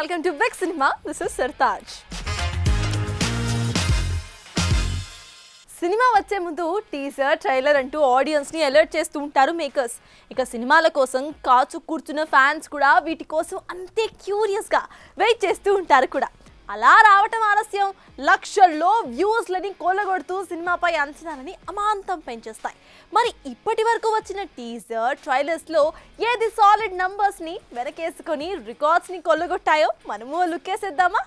welcome to Big Cinema. This is Sartaj. Cinema వచ్చే ముందు teaser trailer అంటూ ఆడియన్స్ని అలర్ట్ చేస్తూ ఉంటారు మేకర్స్. ఇక సినిమాల కోసం కాచు కూర్చున్న ఫ్యాన్స్ కూడా వీటి కోసం అంతే క్యూరియస్గా వెయిట్ చేస్తూ ఉంటారు కూడా. అలా రావటం ఆలస్యం లక్షల్లో వ్యూస్లని కొల్లగొడుతూ సినిమాపై అంచనాలని అమాంతం పెంచేస్తాయి. మరి ఇప్పటి వరకు వచ్చిన టీజర్ ట్రైలర్స్లో ఏది సాలిడ్ నంబర్స్ని వెనకేసుకొని రికార్డ్స్ని కొల్లగొట్టాయో మనము లుక్కేసేద్దామా?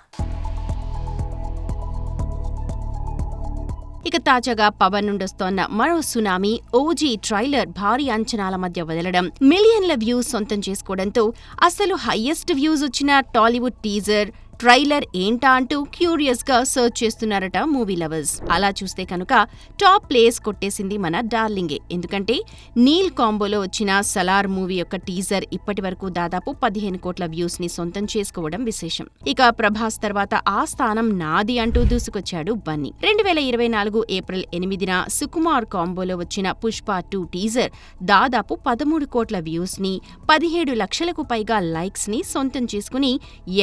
ఇక తాజాగా పవన్ నుండొస్తోన్న మరో సునామీ ఓజీ ట్రైలర్ భారీ అంచనాల మధ్య వదలడం, మిలియన్ల వ్యూస్ సొంతం చేసుకోవడంతో అసలు హైయెస్ట్ వ్యూస్ వచ్చిన టాలీవుడ్ టీజర్ ట్రైలర్ ఏంటా అంటూ క్యూరియస్ గా సర్చ్ చేస్తున్నారట మూవీ లవర్స్. అలా చూస్తే కనుక టాప్ ప్లేస్ కొట్టేసింది మన డార్లింగే. ఎందుకంటే నీల్ కాంబోలో వచ్చిన సలార్ మూవీ యొక్క టీజర్ ఇప్పటి వరకు దాదాపు 15 కోట్ల వ్యూస్ ని సొంతం చేసుకోవడం విశేషం. ఇక ప్రభాస్ తర్వాత ఆ స్థానం నాది అంటూ దూసుకొచ్చాడు బన్నీ. 2024 ఏప్రిల్ 8న సుకుమార్ కాంబోలో వచ్చిన పుష్ప 2 టీజర్ దాదాపు 13 కోట్ల వ్యూస్ ని 17 లక్షలకు పైగా లైక్స్ ని సొంతం చేసుకుని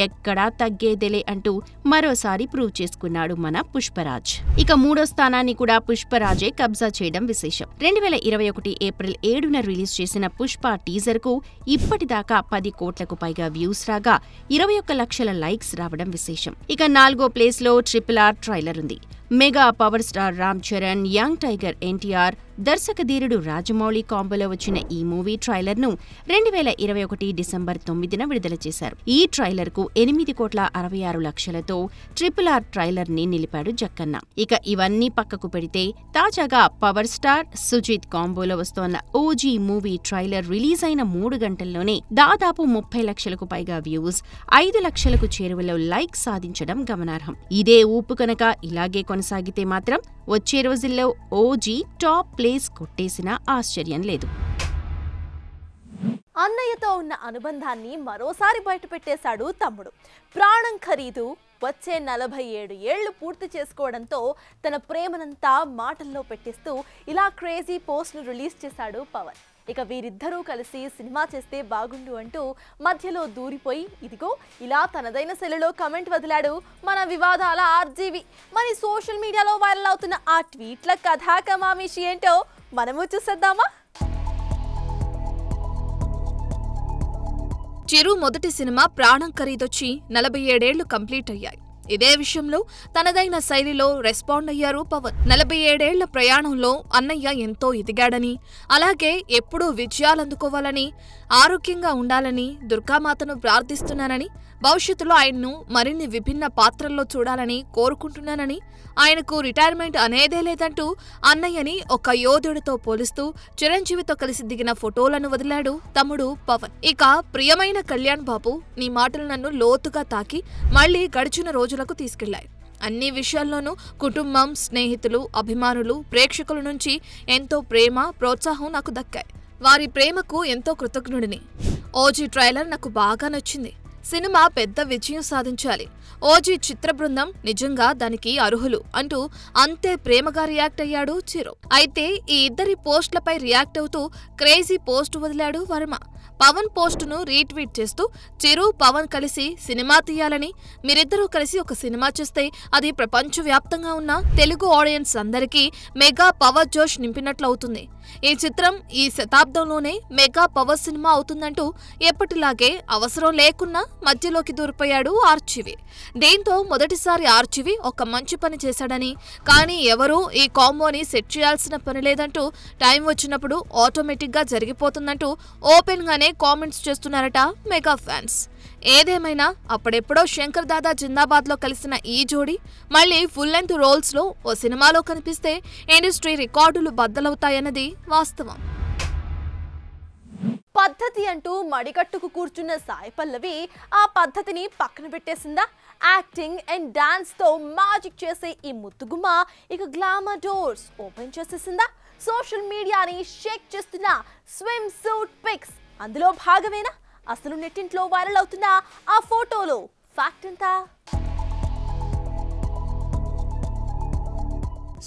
ఎక్కడా తగ్గేదేలే అంటూ మరోసారి ప్రూవ్ చేసుకున్నాడు మన పుష్పరాజ్. ఇక మూడో స్థానాన్ని కూడా పుష్పరాజే కబ్జా చేయడం విశేషం. 2021 ఏప్రిల్ 7న రిలీజ్ చేసిన పుష్ప టీజర్ కు ఇప్పటిదాకా 10 కోట్లకు పైగా వ్యూస్ రాగా 21 లక్షల లైక్స్ రావడం విశేషం. ఇక 4వ ప్లేస్ లో RRR ట్రైలర్ ఉంది. Mega power star Ram Charan, young tiger NTR, దర్శకధీరుడు రాజమౌళి కాంబోలో వచ్చిన ఈ మూవీ ట్రైలర్ ను 2021 డిసెంబర్ 9న విడుదల చేశారు. ఈ ట్రైలర్ కు 8,66,00,000తో RRR ట్రైలర్ ని నిలిపాడు జక్కన్న. ఇక ఇవన్నీ పక్కకు పెడితే తాజాగా పవర్ స్టార్ సుజిత్ కాంబోలో వస్తోన్న ఓజీ మూవీ ట్రైలర్ రిలీజ్ అయిన 3 గంటల్లోనే దాదాపు 30 లక్షలకు పైగా వ్యూస్, 5 లక్షలకు చేరువలో లైక్ సాధించడం గమనార్హం. ఇదే ఊపు కనుక ఇలాగే కొనసాగితే మాత్రం వచ్చే రోజుల్లో ఓజీ టాప్ ప్లేస్ కొట్టేసినా ఆశ్చర్యం లేదు. అన్నయ్యతో ఉన్న అనుబంధాన్ని మరోసారి బయటపెట్టేశాడు తమ్ముడు. ప్రాణం ఖరీదు వచ్చే 47 ఏళ్లు పూర్తి చేసుకోవడంతో తన ప్రేమనంతా మాటల్లో పెట్టేస్తూ ఇలా క్రేజీ పోస్ట్ను రిలీజ్ చేశాడు పవన్. ఇక వీరిద్దరూ కలిసి సినిమా చేస్తే బాగుండు అంటూ మధ్యలో దూరిపోయి ఇదిగో ఇలా తనదైన శైలిలో కమెంట్ వదిలాడు మన వివాదాల ఆర్జీవి. మరి సోషల్ మీడియాలో వైరల్ అవుతున్న ఆ ట్వీట్ల కథా కమామిషి ఏంటో మనము చూసేద్దామా? చిరు మొదటి సినిమా ప్రాణం ఖరీదొచ్చి 47 ఏళ్లు కంప్లీట్ అయ్యాయి. ఇదే విషయంలో తనదైన శైలిలో రెస్పాండ్ అయ్యారు పవన్. 47 ఏళ్ల ప్రయాణంలో అన్నయ్య ఎంతో ఎదిగాడని, అలాగే ఎప్పుడూ విజయాలందుకోవాలని, ఆరోగ్యంగా ఉండాలని దుర్గామాతను ప్రార్థిస్తున్నానని, భవిష్యత్తులో ఆయన్ను మరిన్ని విభిన్న పాత్రల్లో చూడాలని కోరుకుంటున్నానని, ఆయనకు రిటైర్మెంట్ అనేదే లేదంటూ అన్నయ్యని ఒక యోధుడితో పోలుస్తూ చిరంజీవితో కలిసి దిగిన ఫోటోలను వదిలాడు తమ్ముడు పవన్. ఇక ప్రియమైన కళ్యాణ్ బాబు, నీ మాటలు నన్ను లోతుగా తాకి మళ్లీ గడిచిన రోజులకు తీసుకెళ్లాయి. అన్ని విషయాల్లోనూ కుటుంబం, స్నేహితులు, అభిమానులు, ప్రేక్షకుల నుంచి ఎంతో ప్రేమ, ప్రోత్సాహం నాకు దక్కాయి. వారి ప్రేమకు ఎంతో కృతజ్ఞుడిని. ఓజీ ట్రైలర్ నాకు బాగా నచ్చింది. సినిమా పెద్ద విజయం సాధించాలి. ఓజీ చిత్ర బృందం నిజంగా దానికి అర్హులు అంటూ అంతే ప్రేమగా రియాక్ట్ అయ్యాడు చిరు. అయితే ఈ ఇద్దరి పోస్టులపై రియాక్ట్ అవుతూ క్రేజీ పోస్ట్ వదిలాడు వర్మ. పవన్ పోస్టును రీట్వీట్ చేస్తూ చిరు, పవన్ కలిసి సినిమా తీయాలని, మీరిద్దరూ కలిసి ఒక సినిమా చేస్తే అది ప్రపంచవ్యాప్తంగా ఉన్న తెలుగు ఆడియన్స్ అందరికీ మెగా పవర్ జోష్ నింపినట్లు అవుతుంది. ఈ చిత్రం ఈ శతాబ్దంలోనే మెగా పవర్ సినిమా అవుతుందంటూ ఎప్పటిలాగే అవసరం లేకున్నా మధ్యలోకి దూరిపోయాడు ఆర్చివి. దీంతో మొదటిసారి ఆర్చివి ఒక మంచి పని చేశాడని, కానీ ఎవరూ ఈ కాంబోని సెట్ చేయాల్సిన పని లేదంటూ, టైం వచ్చినప్పుడు ఆటోమేటిక్గా జరిగిపోతుందంటూ ఓపెన్ గానే కామెంట్స్ చేస్తున్నారట మెగా ఫ్యాన్స్. ఏదేమైనా అప్పుడెప్పుడో శంకర్ దాదా జిందాబాద్ లో కలిసిన ఈ జోడీ మళ్లీ ఫుల్ లెంత్ రోల్స్ లో ఓ సినిమాలో కనిపిస్తే ఇండస్ట్రీ రికార్డులు బద్దలవుతాయన్నది వాస్తవం. పద్ధతి అంటూ మడికట్టుకు కూర్చున్న సాయి పల్లవి ఆ పద్ధతిని పక్కన పెట్టేసిందా? యాక్టింగ్ అండ్ డాన్స్ తో మ్యాజిక్ చేసే ఈ ముద్దుగుమ్మ ఇక గ్లామర్ డోర్స్ ఓపెన్ చేసేసిందా? సోషల్ మీడియాని షేక్ చేస్తున్న స్విమ్ సూట్ పిక్స్ అందులో భాగమేనా? అసలు నెట్టింట్లో వైరల్ అవుతున్న ఆ ఫోటోలో ఫ్యాక్ట్ ఎంత?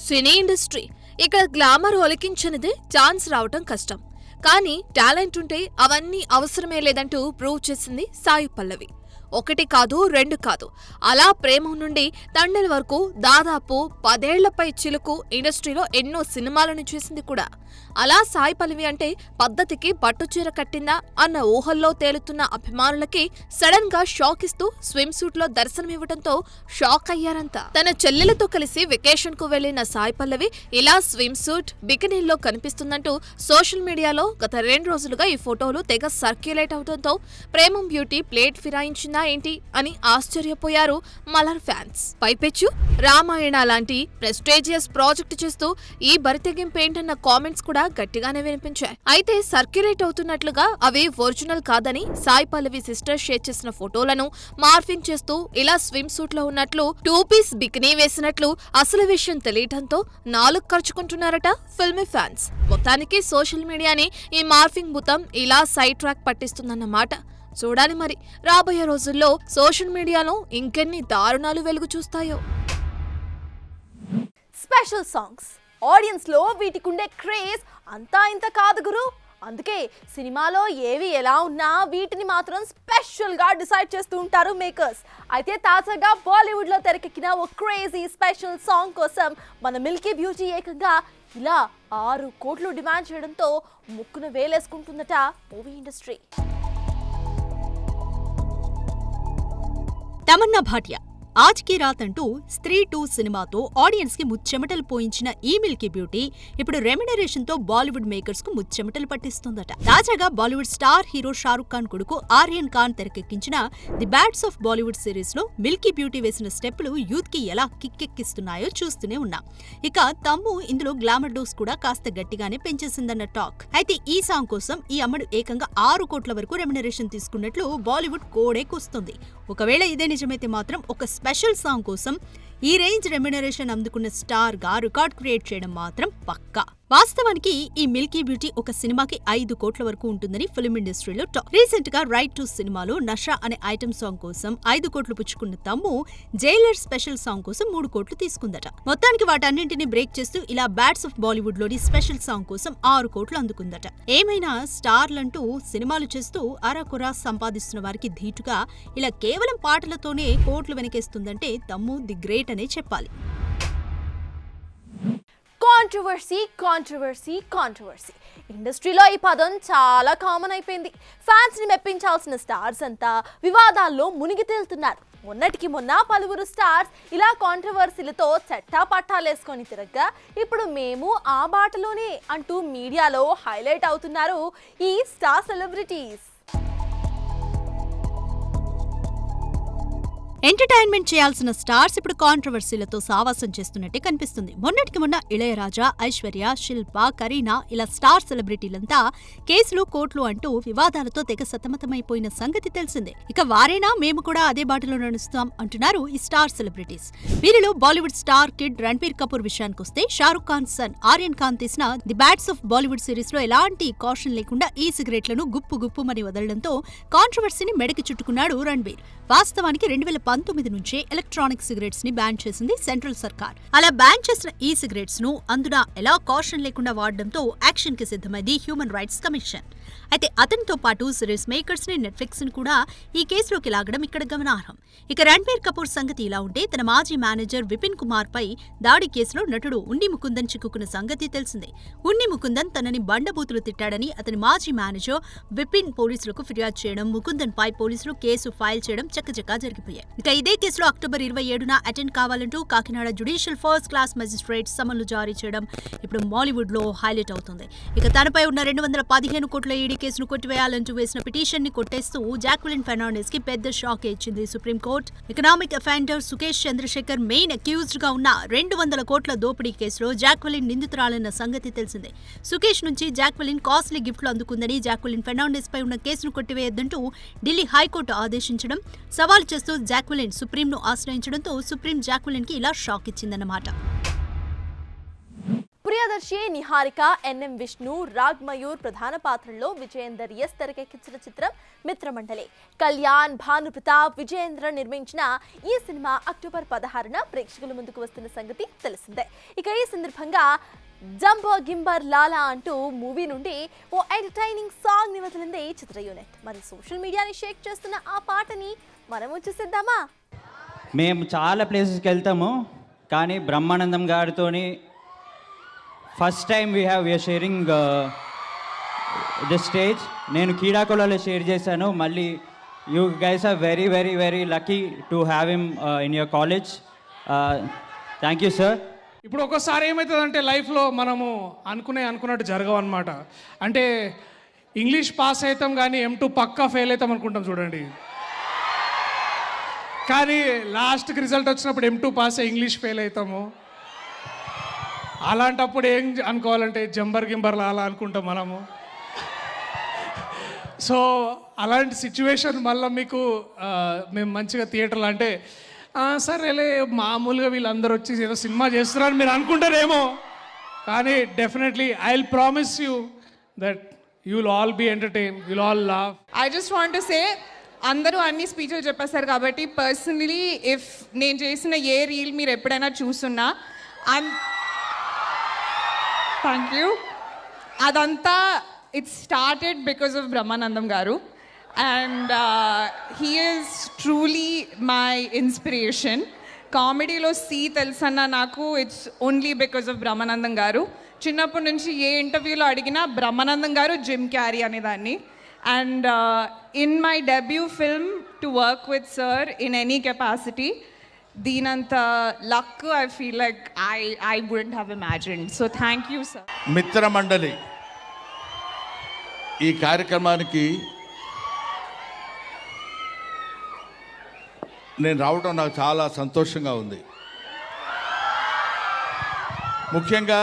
సినీ ఇండస్ట్రీ ఇక్కడ గ్లామర్ ఒలికించనిదే ఛాన్స్ రావటం కష్టం. కానీ టాలెంట్ ఉంటే అవన్నీ అవసరమే లేదంటూ ప్రూవ్ చేసింది సాయి పల్లవి. ఒకటి కాదు, రెండు కాదు, అలా ప్రేమ నుండి తండ్రి వరకు దాదాపు 10 ఏళ్లపై చిలుకు ఇండస్ట్రీలో ఎన్నో సినిమాలను చూసింది కూడా. అలా సాయి పల్లవి అంటే పద్ధతికి పట్టుచీర కట్టిందా అన్న ఊహల్లో తేలుతున్న అభిమానులకి సడన్ గా షాక్ ఇస్తూ స్విమ్ సూట్ లో దర్శనమివ్వడంతో షాక్ అయ్యారంతా. తన చెల్లెలతో కలిసి వెకేషన్ కు వెళ్లిన సాయి పల్లవి ఇలా స్విమ్ సూట్ బికినీల్లో కనిపిస్తుందంటూ సోషల్ మీడియాలో గత 2 రోజులుగా ఈ ఫోటోలు తెగ సర్క్యులేట్ అవడంతో ప్రేమం బ్యూటీ ప్లేట్ ఫిరాయించిందా ఏంటి అని ఆశ్చర్యపోయారు మలర్ ఫ్యాన్స్. పైపెచ్చు రామాయణ లాంటి ప్రెస్టేజియస్ ప్రాజెక్ట్ చేస్తూ ఈ బరితెగింపేంటన్న కామెంట్స్ కూడా గట్టిగానే వినిపించాయి. అయితే సర్క్యులేట్ అవుతున్నట్లుగా అవి ఒరిజినల్ కాదని సాయి పల్లవి సిస్టర్ షేర్ చేసిన ఫోటోలను మార్ఫింగ్ చేస్తూ ఇలా స్విమ్ సూట్ లో ఉన్నట్లు 2 పీస్ బికినీ వేసినట్లు అసలు విషయం తెలియటంతో నాలుగు ఖర్చుకుంటున్నారట ఫిల్మీ ఫ్యాన్స్. మొత్తానికి సోషల్ మీడియాని ఈ మార్ఫింగ్ భూతం ఇలా సైడ్ ట్రాక్ పట్టిస్తుందన్నమాట. చూడాలి మరి రాబోయే రోజుల్లో సోషల్ మీడియాలో ఇంకెన్ని దారుణాలు వెలుగు చూస్తాయో. స్పెషల్ సాంగ్స్ ఆడియన్స్ లో వీటికుండే క్రేజ్ అంతా ఇంత కాదు గురు. అందుకే సినిమాలో ఏవి ఎలా ఉన్నా వీటిని మాత్రం స్పెషల్ గా డిసైడ్ చేస్తూ ఉంటారు మేకర్స్. అయితే తాజాగా బాలీవుడ్ లో తెరకెక్కిన ఓ క్రేజీ స్పెషల్ సాంగ్ కోసం మన మిల్కీ బ్యూటీ ఏకంగా ఇలా 6 కోట్లు డిమాండ్ చేయడంతో ముక్కున వేలేసుకుంటుందట మూవీ ఇండస్ట్రీ. తమన్నా భాటియా ఆజ్ కీ రాత్ అంటూ స్త్రీ 2 సినిమాతో ఆడియన్స్ కి ముచ్చెమటలు పోయించిన ఈ మిల్కీ బ్యూటీ ఇప్పుడు రెమ్యునరేషన్ తో బాలీవుడ్ మేకర్స్ కు ముచ్చెమటలు పట్టిస్తుందట. తాజాగా బాలీవుడ్ స్టార్ హీరో షారుఖ్ ఖాన్ కొడుకు ఆర్యన్ ఖాన్ తెరకెక్కించిన ది బ్యాడ్స్ ఆఫ్ బాలీవుడ్ సిరీస్ లో మిల్కీ బ్యూటీ వేసిన స్టెప్పులు యూత్ కి ఎలా కిక్కెక్కిస్తున్నాయో చూస్తూనే ఉన్నాం. ఇక తమ్ము ఇందులో గ్లామర్ డోస్ కూడా కాస్త గట్టిగానే పెంచేసిందన్న టాక్. అయితే ఈ సాంగ్ కోసం ఈ అమ్మడు ఏకంగా 6 కోట్ల వరకు రెమ్యునరేషన్ తీసుకున్నట్లు బాలీవుడ్ కోడే కూస్తుంది. ఒకవేళ ఇదే నిజమైతే మాత్రం ఒక స్పెషల్ సాంగ్ కోసం ఈ రేంజ్ రెమ్యునరేషన్ అందుకున్న స్టార్ గా రికార్డ్ క్రియేట్ చేయడం మాత్రం పక్కా. వాస్తవానికి ఈ మిల్కీ బ్యూటీ ఒక సినిమాకి 5 కోట్ల వరకు ఉంటుందని ఫిల్మ్ ఇండస్ట్రీలో టాక్. రీసెంట్ గా రైట్ టు సినిమాలో నషా అనే ఐటమ్ సాంగ్ కోసం 5 కోట్లు పుచ్చుకున్న తమ్ము జైలర్ స్పెషల్ సాంగ్ కోసం 3 కోట్లు తీసుకుందట. మొత్తానికి వాటన్నింటినీ బ్రేక్ చేస్తూ ఇలా బ్యాడ్స్ ఆఫ్ బాలీవుడ్ లోని స్పెషల్ సాంగ్ కోసం 6 కోట్లు అందుకుందట. ఏమైనా స్టార్లంటూ సినిమాలు చేస్తూ అరకొర సంపాదిస్తున్న వారికి ధీటుగా ఇలా కేవలం పాటలతోనే కోట్లు వెనకేస్తుందంటే తమ్ము ది గ్రేట్ అనే చెప్పాలి. కాంట్రవర్సీ కాంట్రవర్సీ కాంట్రవర్సీ ఇండస్ట్రీలో ఈ పదం చాలా కామన్ అయిపోయింది. ఫ్యాన్స్ ని మెప్పించాల్సిన స్టార్స్ అంతా వివాదాల్లో మునిగి తేలుతున్నారు. మొన్నటికి మొన్న పలువురు స్టార్స్ ఇలా కాంట్రవర్సీలతో చట్టాపట్టాలేసుకొని తిరగ్గా ఇప్పుడు మేము ఆ బాటలోనే అంటూ మీడియాలో హైలైట్ అవుతున్నారు ఈ స్టార్ సెలబ్రిటీస్. ఎంటర్టైన్మెంట్ చేయాల్సిన స్టార్స్ ఇప్పుడు కాంట్రవర్సీలతో సావాసం చేస్తున్నట్టే కనిపిస్తుంది. మొన్నటికి మొన్న ఇళయరాజా, ఐశ్వర్య, శిల్ప, కరీనా ఇలా స్టార్ సెలబ్రిటీలంతా కేసులు, కోర్టులు అంటూ వివాదాలతో తెగ సతమతమైపోయిన సంగతి తెలిసిందే. ఇక వారైనా మేము కూడా అదే బాటలో నడుస్తాం అంటున్నారు ఈ స్టార్ సెలబ్రిటీస్. వీరిలో బాలీవుడ్ స్టార్ కిడ్ రణ్బీర్ కపూర్ విషయానికొస్తే షారుఖ్ ఖాన్ సన్ ఆర్యన్ ఖాన్ తీసిన ది బ్యాడ్స్ ఆఫ్ బాలీవుడ్ సిరీస్ లో ఎలాంటి కాషన్ లేకుండా ఈ సిగరెట్లను గుప్పుమని వదలడంతో కాంట్రవర్సీని మెడకి చుట్టుకున్నాడు రణ్బీర్. వాస్తవానికి 2019 నుంచే ఎలక్ట్రానిక్ సిగరెట్స్ ని బ్యాన్ చేసింది సెంట్రల్ సర్కార్. అలా బ్యాన్ చేసిన ఈ సిగరెట్స్ ను అందున ఎలా కాషన్ లేకుండా వాడడంతో యాక్షన్ కి సిద్ధమైంది హ్యూమన్ రైట్స్ కమిషన్. అయితే అతనితో పాటు సిరీస్ మేకర్స్ ని, నెట్ఫ్లిక్స్ ని కూడా ఈ కేసులోకి లాగడం ఇక్కడ గమనార్హం. ఇక రణ్బీర్ కపూర్ సంగతి ఇలా ఉంటే తన మాజీ మేనేజర్ విపిన్ కుమార్ పై దాడి కేసులో నటుడు ఉన్ని ముకుందన్ చిక్కుకున్న సంగతి తెలిసిందే. ఉన్ని ముకుందన్ తనని బండబూతులు తిట్టాడని అతని మాజీ మేనేజర్ విపిన్ పోలీసులకు ఫిర్యాదు చేయడం, ముకుందన్ పై పోలీసులు కేసు ఫైల్ చేయడం చకచకా జరిగిపోయాయి. ఇక ఇదే కేసులో అక్టోబర్ 27న అటెండ్ కావాలంటూ Kakinada judicial first class magistrate సమన్లు జారీ చేయడం ఇప్పుడు బాలీవుడ్ లో హైలైట్ అవుతుంది. ఇక తనపై ఉన్న 215 కోట్ల ఈడీ కేసును కొట్టివేయాలంటూ వేసిన పిటిషన్ ని కొట్టేస్తూ జాక్వెలిన్ ఫెర్నాండెస్ కి పెద్ద షాక్ ఇచ్చింది supreme court. Economic offender Sukesh Chandrashekar main accused గా ఉన్న 200 కోట్ల దోపిడీ కేసులో జాక్వెలిన్ నిందితురాలన్న సంగతి తెలిసిందే. సుకేష్ నుంచి జాక్వెలిన్ కాస్ట్లీ గిఫ్ట్లు అందుకుందని జాక్వెలిన్ ఫెర్నాండెస్ పై ఉన్న కేసును కొట్టివేయొద్దంటూ ఢిల్లీ హైకోర్టు ఆదేశించడం, సవాల్ చేస్తూ జాక్వెలిన్ సుప్రీంను ఆశ్రయించడంతో సుప్రీం జాక్వెలిన్ కి ఇలా షాక్ ఇచ్చిందన్నమాట. ప్రియదర్శి, నిహారిక, ఎన్ఎం విష్ణు, రాగ్ మయూర్ ప్రధాన పాత్రల్లో విజయేందర్ ఎస్ తెరకెక్కించిన చిత్రం మిత్రమండలి. కళ్యాణ్, భాను ప్రతాప్, విజయేంద్ర నిర్మించిన ఈ సినిమా అక్టోబర్ 16న ప్రేక్షకుల ముందుకు వస్తున్న సంగతి తెలిసిందే. ఇక ఈ సందర్భంగా జంబో గింబర్ లాలా అంటూ మూవీ నుండి ఓ ఎంటర్టైనింగ్ సాంగ్ ని వదిలింది చిత్ర యూనిట్. మరి సోషల్ మీడియాని షేక్ చేస్తున్న ఆ పాటని మనము చూసేద్దామా? మేము చాలా ప్లేసెస్కి వెళ్తాము, కానీ బ్రహ్మానందం గారితోని first time we're sharing the stage. నేను కీడాకోలలో షేర్ చేశాను. మళ్ళీ you guys are very very very lucky to have him in your college. Thank you sir. ఇప్పుడు ఒక్కోసారి ఏమవుతుందంటే లైఫ్లో మనము అనుకున్నట్టు జరగవు అనమాట. అంటే ఇంగ్లీష్ పాస్ అవుతాం కానీ M2 పక్కా ఫెయిల్ అవుతాం అనుకుంటాం చూడండి. కానీ లాస్ట్కి రిజల్ట్ వచ్చినప్పుడు M2 పాస్ అయ్యి ఇంగ్లీష్ ఫెయిల్ అవుతాము. అలాంటప్పుడు ఏం అనుకోవాలంటే గింబర్లా అలా అనుకుంటాం మనము. సో అలాంటి సిచ్యువేషన్ మళ్ళీ మీకు మేము మంచిగా థియేటర్లో అంటే సరేలే మామూలుగా వీళ్ళందరూ వచ్చి ఏదో సినిమా చేస్తున్నారని మీరు అనుకుంటారేమో, కానీ definitely I will promise you that you will all be entertain, you will all laugh. I just want to say, అందరూ అన్ని స్పీచ్లు చెప్పేశారు కాబట్టి పర్సనలీ ఇఫ్ నేను చేసిన ఏ రీల్ మీరు ఎప్పుడైనా చూస్తున్నా థ్యాంక్ యూ. అదంతా it started because of Brahmanandam garu. And he is truly my inspiration. కామెడీలో తెలుసన్నా నాకు it's only because of Brahmanandam garu. చిన్నప్పటి నుంచి ఏ ఇంటర్వ్యూలో అడిగినా బ్రహ్మానందం గారు, జిమ్ క్యారీ అనేదాన్ని. And in my debut film to work with sir in any capacity, దీనంత luck I feel like I wouldn't have imagined. So thank you sir. Mitramandali, ఈ కార్యక్రమానికి నేను రావడం నాకు చాలా సంతోషంగా ఉంది. ముఖ్యంగా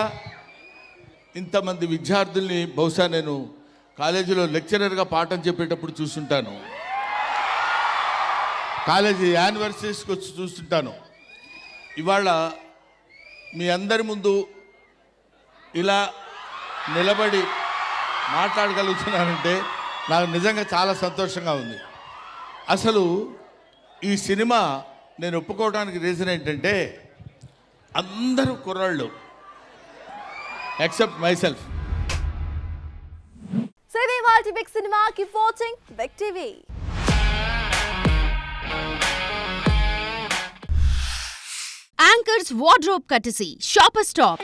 ఇంతమంది విద్యార్థుల్ని బహుశా నేను కాలేజీలో లెక్చరర్గా పాఠం చెప్పేటప్పుడు చూస్తుంటాను, కాలేజీ యానివర్సరీస్కి వచ్చి చూస్తుంటాను. ఇవాళ మీ అందరి ముందు ఇలా నిలబడి మాట్లాడగలుగుతున్నానంటే నాకు నిజంగా చాలా సంతోషంగా ఉంది. అసలు ఈ సినిమా నేను ఒప్పుకోవడానికి రీజన్ ఏంటంటే అందరూ కుర్రాళ్ళు ఎక్సెప్ట్ మై సెల్ఫ్. సో ఇది ఇవాల్టి big cinema. Keep watching Big TV. Anchor's wardrobe courtesy, Shopper Stop.